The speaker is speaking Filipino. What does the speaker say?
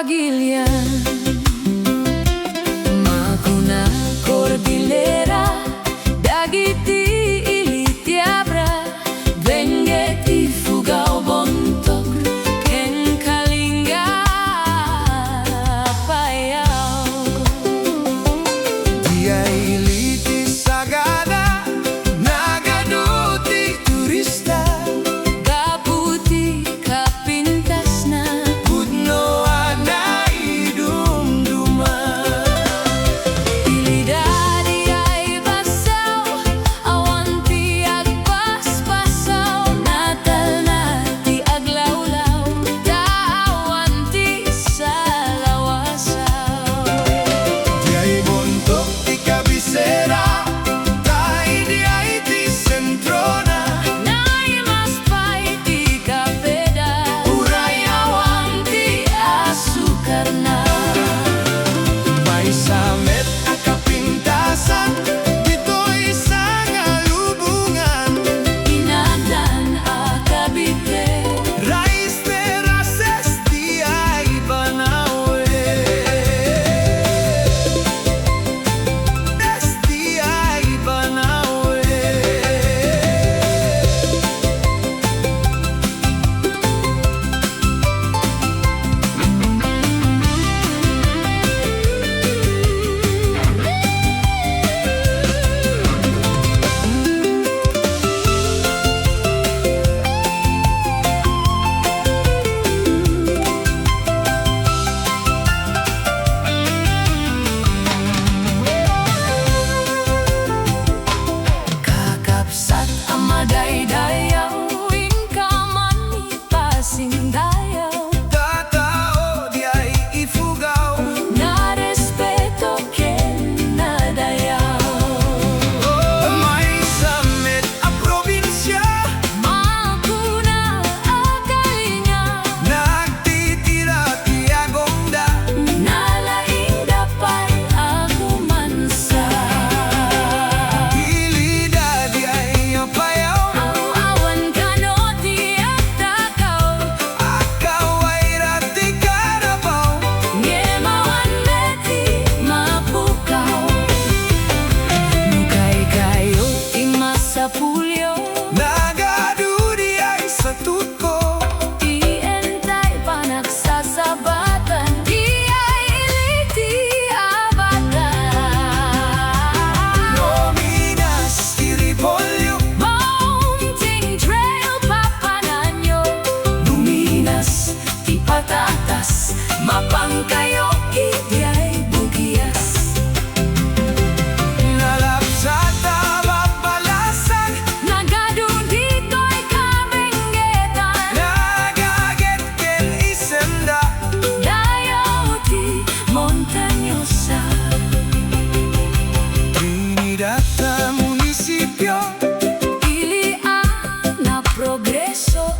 Pagilian, Macuna Cordillera, Dagiti Ilitiabra, Vengeti Fugao Bontok, En Kalinga Payao. Dia iliti sagana, nagaduti turista, Kaputi kapintas na, pudno anay dumduma. Ilidadi ay basaw, awanti agpaspasaw, natal na ti aglawlaw, taawanti sa lawasaw. Diay bontok ti kabisera, tay diay ti sentrona, Naimaspay ti kapeda, uray awanti asukar na. may samet a kapintasan, dito'y sangalubungan. Inagdan a Cavite, Rice terraces diay Banawe, diay Banawe. kakapsat ang madaydayaw, ingkaman ipasindayaw. Tatao diay ifugaw, Na respeto ken nadayaw. may samet a probinsya, Macuna akalinga, nagtitira ti Agonda. nalaing dapay agumansa. Ilida diay apayaw, Aw-awan kano ti agtakaw, akaw ay rati karabaw. ngemawan beti mapukaw. Nukay kayo ting masapulyo, Nagadudi ay sa tutko, ientay panagsasabatan, di ay iliti abatan. Nominas Tiripolyo, Mountain Trail papananyo, luminas di patatas, mapangkayo iyay bugias. nalapsata babalasan, Nagadun dito'y kamenggetan, nagaget ken isenda. dayaw ti Montañosa. Trinidad na munisipyo, Ilian na progreso,